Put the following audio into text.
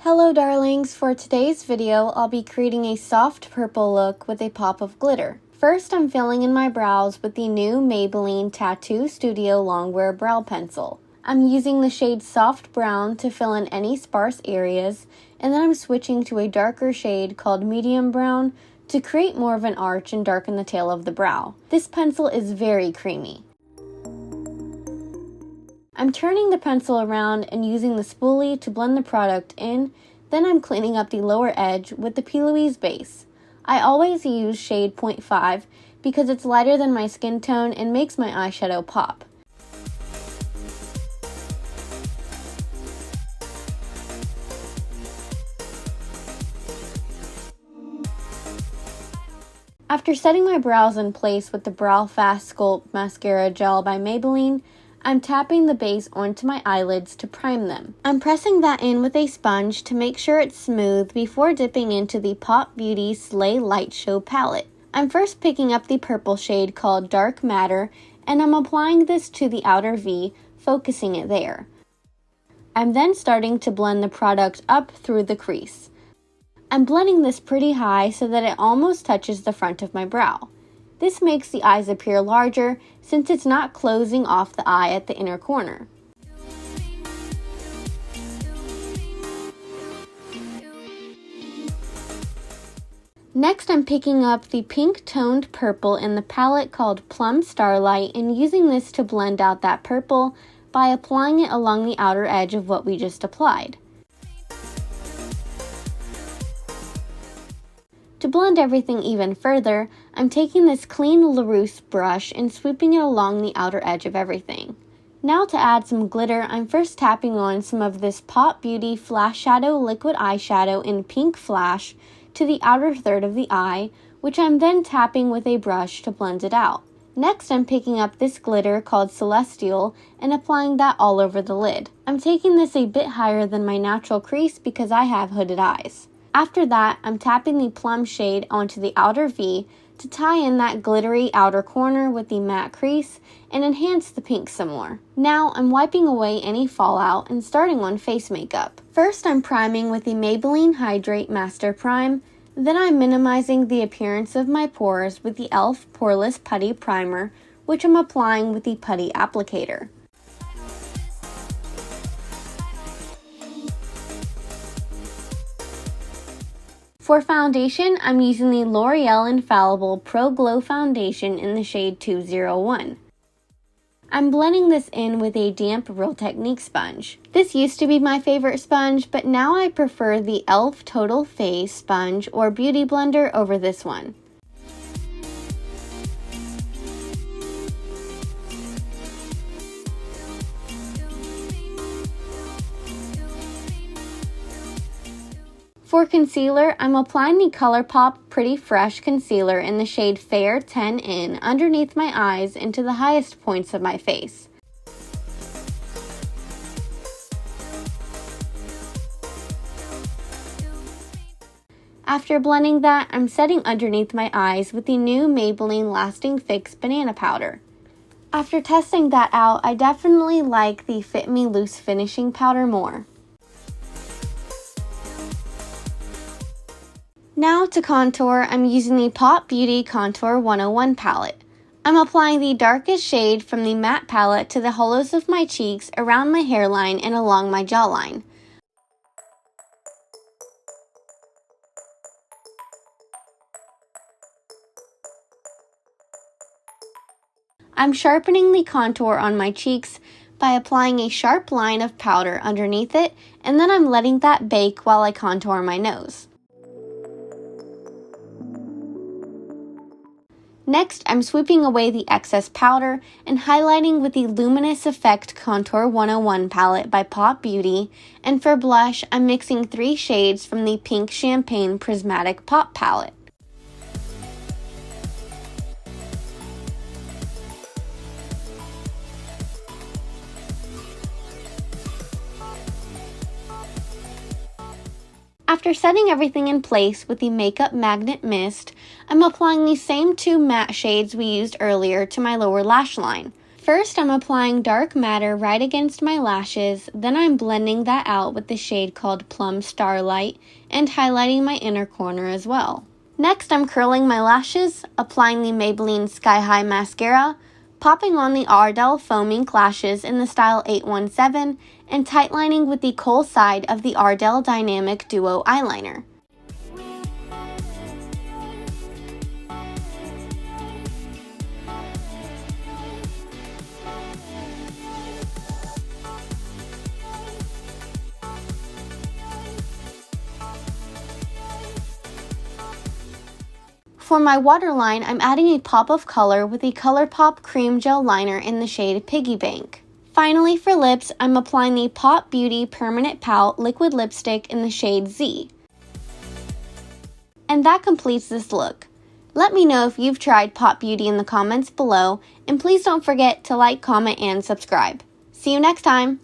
Hello darlings, for today's video I'll be creating a soft purple look with a pop of glitter. First I'm filling in my brows with the new Maybelline Tattoo Studio Longwear Brow Pencil. I'm using the shade Soft Brown to fill in any sparse areas, and then I'm switching to a darker shade called Medium Brown to create more of an arch and darken the tail of the brow. This pencil is very creamy. I'm turning the pencil around and using the spoolie to blend the product in, then I'm cleaning up the lower edge with the Plouise base. I always use shade 0.5 because it's lighter than my skin tone and makes my eyeshadow pop. After setting my brows in place with the Brow Fast Sculpt Mascara Gel by Maybelline, I'm tapping the base onto my eyelids to prime them. I'm pressing that in with a sponge to make sure it's smooth before dipping into the Pop Beauty Slay Light Show palette. I'm first picking up the purple shade called Dark Matter, and I'm applying this to the outer V, focusing it there. I'm then starting to blend the product up through the crease. I'm blending this pretty high so that it almost touches the front of my brow. This makes the eyes appear larger since it's not closing off the eye at the inner corner. Next, I'm picking up the pink toned purple in the palette called Plum Starlight and using this to blend out that purple by applying it along the outer edge of what we just applied. To blend everything even further, I'm taking this clean Larousse brush and sweeping it along the outer edge of everything. Now to add some glitter, I'm first tapping on some of this Pop Beauty Flashadow liquid eyeshadow in Pink Flash to the outer third of the eye, which I'm then tapping with a brush to blend it out. Next, I'm picking up this glitter called Celestial and applying that all over the lid. I'm taking this a bit higher than my natural crease because I have hooded eyes. After that, I'm tapping the plum shade onto the outer V to tie in that glittery outer corner with the matte crease and enhance the pink some more. Now, I'm wiping away any fallout and starting on face makeup. First, I'm priming with the Maybelline Hydrate Master Prime. Then I'm minimizing the appearance of my pores with the e.l.f. Poreless Putty Primer, which I'm applying with the Putty applicator. For foundation, I'm using the L'Oreal Infallible Pro Glow Foundation in the shade 201. I'm blending this in with a damp Real Technique sponge. This used to be my favorite sponge, but now I prefer the e.l.f. Total Phase sponge or Beauty Blender over this one. For concealer, I'm applying the Colourpop Pretty Fresh Concealer in the shade Fair 10N underneath my eyes into the highest points of my face. After blending that, I'm setting underneath my eyes with the new Maybelline Lasting Fix Banana Powder. After testing that out, I definitely like the Fit Me Loose Finishing Powder more. Now to contour, I'm using the Pop Beauty Contour 101 palette. I'm applying the darkest shade from the matte palette to the hollows of my cheeks, around my hairline, and along my jawline. I'm sharpening the contour on my cheeks by applying a sharp line of powder underneath it, and then I'm letting that bake while I contour my nose. Next, I'm sweeping away the excess powder and highlighting with the Luminous Effect Contour 101 palette by Pop Beauty, and for blush, I'm mixing 3 shades from the Pink Champagne Prismatic Pop palette. After setting everything in place with the Makeup Magnet Mist, I'm applying the same 2 matte shades we used earlier to my lower lash line. First, I'm applying dark matter right against my lashes, then I'm blending that out with the shade called Plum Starlight and highlighting my inner corner as well. Next, I'm curling my lashes, applying the Maybelline Sky High Mascara, popping on the Ardell Faux Mink lashes in the style 817, and tightlining with the kohl side of the Ardell Dynamic Duo eyeliner. For my waterline, I'm adding a pop of color with the Colourpop Cream Gel Liner in the shade Piggy Bank. Finally, for lips, I'm applying the Pot Beauty Permanent Pout Liquid Lipstick in the shade Z. And that completes this look. Let me know if you've tried Pot Beauty in the comments below, and please don't forget to like, comment, and subscribe. See you next time!